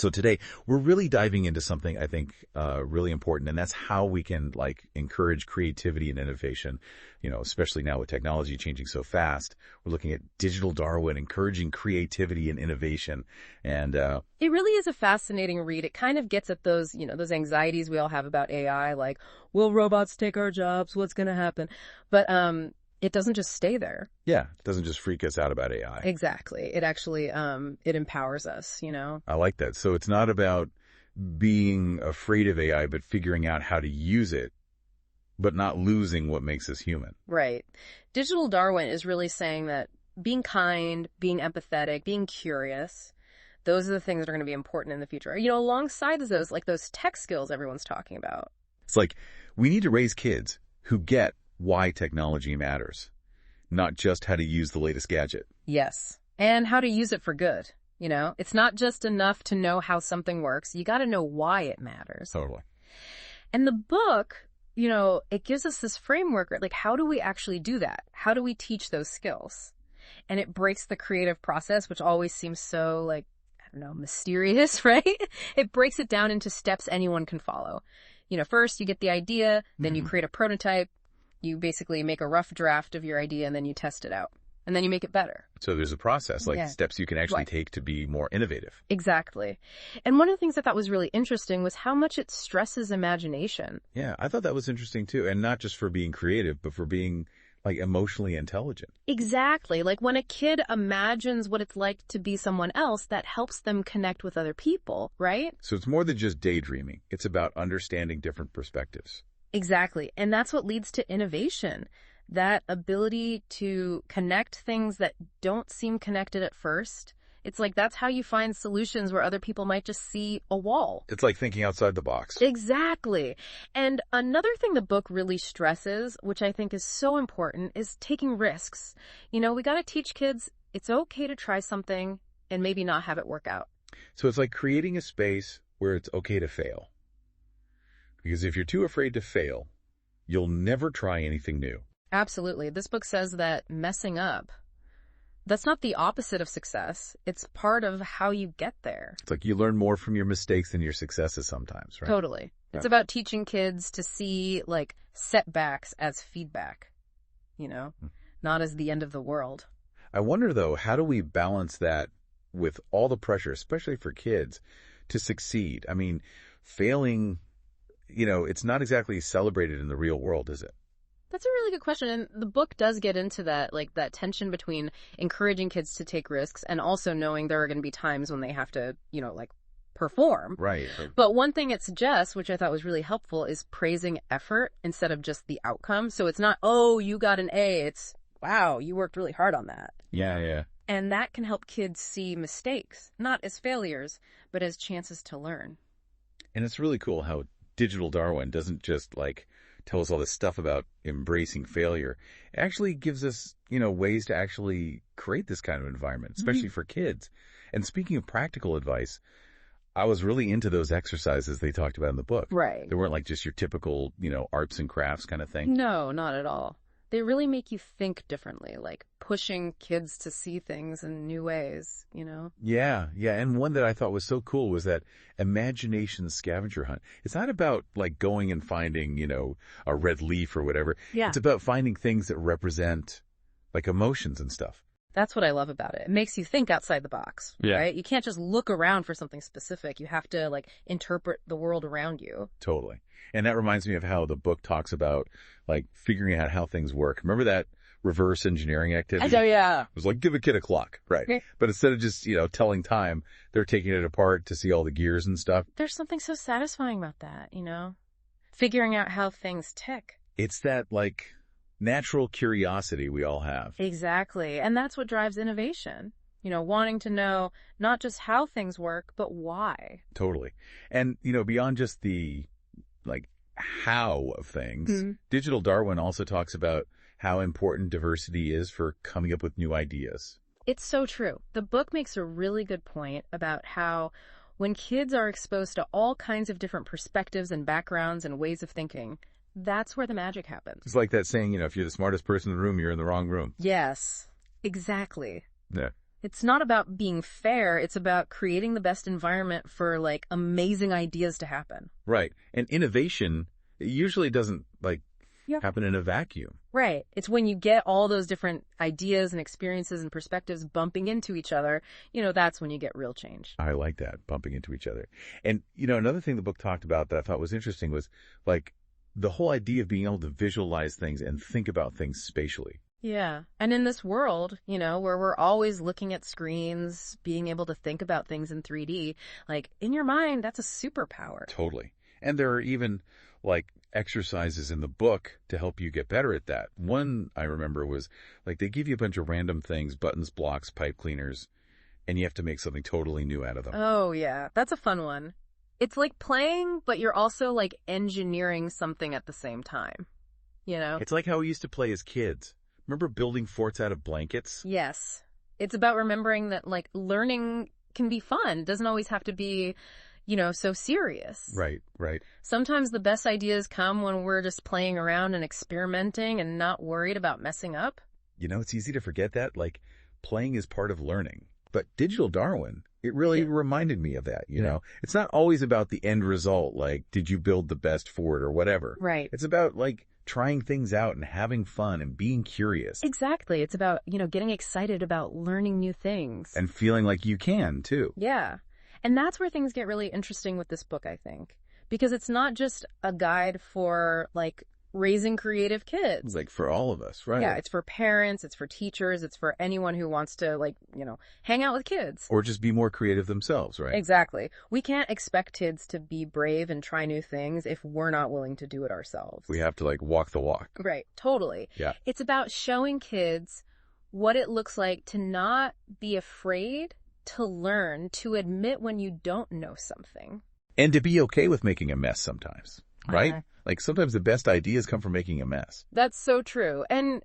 So today, we're really diving into something I think really important, and that's how we can encourage creativity and innovation, especially now with technology changing so fast. We're looking at Digital Darwin, encouraging creativity and innovation. And it really is a fascinating read. It kind of gets at those, those anxieties we all have about AI, like, will robots take our jobs? What's going to happen? But it doesn't just stay there. Yeah, it doesn't just freak us out about AI. Exactly. It actually, it empowers us, I like that. So it's not about being afraid of AI, but figuring out how to use it, but not losing what makes us human. Right. Digital Darwin is really saying that being kind, being empathetic, being curious, those are the things that are going to be important in the future. Alongside those, like those tech skills everyone's talking about. It's like we need to raise kids who get why technology matters, not just how to use the latest gadget. Yes. And how to use it for good. It's not just enough to know how something works. You got to know why it matters. Totally. And the book, it gives us this framework, right? Like, how do we actually do that? How do we teach those skills? And it breaks the creative process, which always seems so, mysterious, right? It breaks it down into steps anyone can follow. First you get the idea, then you create a prototype. You basically make a rough draft of your idea and then you test it out. And then you make it better. So there's a process, steps you can actually take to be more innovative. Exactly. And one of the things I thought was really interesting was how much it stresses imagination. Yeah, I thought that was interesting too. And not just for being creative, but for being emotionally intelligent. Exactly. Like when a kid imagines what it's like to be someone else, that helps them connect with other people, right? So it's more than just daydreaming. It's about understanding different perspectives. Exactly. And that's what leads to innovation. That ability to connect things that don't seem connected at first. It's like that's how you find solutions where other people might just see a wall. It's like thinking outside the box. Exactly. And another thing the book really stresses, which I think is so important, is taking risks. We got to teach kids it's okay to try something and maybe not have it work out. So it's like creating a space where it's okay to fail. Because if you're too afraid to fail, you'll never try anything new. Absolutely. This book says that messing up, that's not the opposite of success. It's part of how you get there. It's like you learn more from your mistakes than your successes sometimes, right? Totally. Yeah. It's about teaching kids to see, setbacks as feedback, not as the end of the world. I wonder, though, how do we balance that with all the pressure, especially for kids, to succeed? I mean, failing, it's not exactly celebrated in the real world, is it? That's a really good question. And the book does get into that, that tension between encouraging kids to take risks and also knowing there are going to be times when they have to, perform. Right. But one thing it suggests, which I thought was really helpful, is praising effort instead of just the outcome. So it's not, oh, you got an A. It's, wow, you worked really hard on that. Yeah. And that can help kids see mistakes, not as failures, but as chances to learn. And it's really cool how Digital Darwin doesn't just tell us all this stuff about embracing failure. It actually gives us, ways to actually create this kind of environment, especially for kids. And speaking of practical advice, I was really into those exercises they talked about in the book. Right. They weren't just your typical, arts and crafts kind of thing. No, not at all. They really make you think differently, pushing kids to see things in new ways, Yeah. And one that I thought was so cool was that imagination scavenger hunt. It's not about going and finding, a red leaf or whatever. Yeah. It's about finding things that represent emotions and stuff. That's what I love about it. It makes you think outside the box, right? You can't just look around for something specific. You have to interpret the world around you. Totally. And that reminds me of how the book talks about figuring out how things work. Remember that reverse engineering activity? Oh, yeah. It was give a kid a clock, right? Okay. But instead of just, telling time, they're taking it apart to see all the gears and stuff. There's something so satisfying about that, figuring out how things tick. It's that natural curiosity we all have. Exactly. And that's what drives innovation. Wanting to know not just how things work, but why. Totally. And, beyond just the how of things, Digital Darwin also talks about how important diversity is for coming up with new ideas. It's so true. The book makes a really good point about how when kids are exposed to all kinds of different perspectives and backgrounds and ways of thinking, that's where the magic happens. It's like that saying, if you're the smartest person in the room, you're in the wrong room. Yes, exactly. Yeah. It's not about being fair. It's about creating the best environment for like amazing ideas to happen. Right. And innovation usually doesn't like Yep. happen in a vacuum. Right. It's when you get all those different ideas and experiences and perspectives bumping into each other, that's when you get real change. I like that, bumping into each other. And, another thing the book talked about that I thought was interesting was like the whole idea of being able to visualize things and think about things spatially. Yeah. And in this world, where we're always looking at screens, being able to think about things in 3D, like in your mind, that's a superpower. Totally. And there are even like exercises in the book to help you get better at that. One I remember was like they give you a bunch of random things, buttons, blocks, pipe cleaners, and you have to make something totally new out of them. Oh, yeah. That's a fun one. It's like playing, but you're also like engineering something at the same time, It's like how we used to play as kids. Remember building forts out of blankets? Yes. It's about remembering that like learning can be fun. It doesn't always have to be, so serious. Right, right. Sometimes the best ideas come when we're just playing around and experimenting and not worried about messing up. It's easy to forget that. Like, playing is part of learning. But Digital Darwin, it really reminded me of that, It's not always about the end result, like, did you build the best fort or whatever. Right. It's about, like, trying things out and having fun and being curious. Exactly. It's about, getting excited about learning new things. And feeling like you can, too. Yeah. And that's where things get really interesting with this book, I think. Because it's not just a guide for, like, raising creative kids. Like for all of us, right? Yeah, it's for parents, it's for teachers, it's for anyone who wants to, like, hang out with kids. Or just be more creative themselves, right? Exactly. We can't expect kids to be brave and try new things if we're not willing to do it ourselves. We have to, like, walk the walk. Right, totally. Yeah. It's about showing kids what it looks like to not be afraid to learn, to admit when you don't know something. And to be okay with making a mess sometimes, right? Uh-huh. Like sometimes the best ideas come from making a mess. That's so true. And,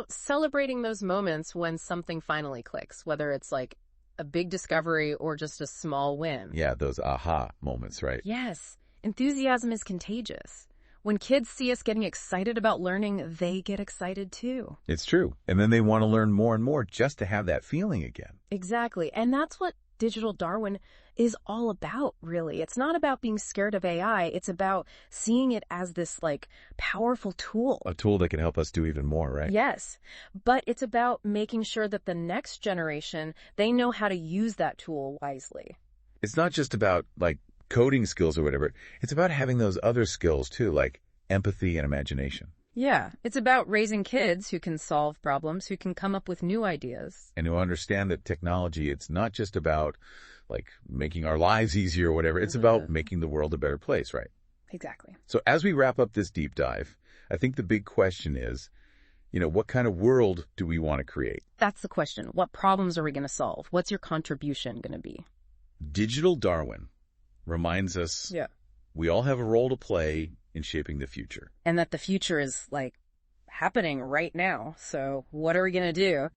celebrating those moments when something finally clicks, whether it's like a big discovery or just a small win. Yeah, those aha moments, right? Yes. Enthusiasm is contagious. When kids see us getting excited about learning, they get excited too. It's true. And then they want to learn more and more just to have that feeling again. Exactly. And that's what Digital Darwin is all about, really. It's not about being scared of AI. It's about seeing it as this, like, powerful tool. A tool that can help us do even more, right? Yes. But it's about making sure that the next generation, they know how to use that tool wisely. It's not just about, like, coding skills or whatever. It's about having those other skills, too, like empathy and imagination. Yeah. It's about raising kids who can solve problems, who can come up with new ideas. And who understand that technology, it's not just about, like, making our lives easier or whatever. It's about making the world a better place, right? Exactly. So as we wrap up this deep dive, I think the big question is, what kind of world do we want to create? That's the question. What problems are we going to solve? What's your contribution going to be? Digital Darwin reminds us we all have a role to play in shaping the future. And that the future is, like, happening right now. So what are we going to do?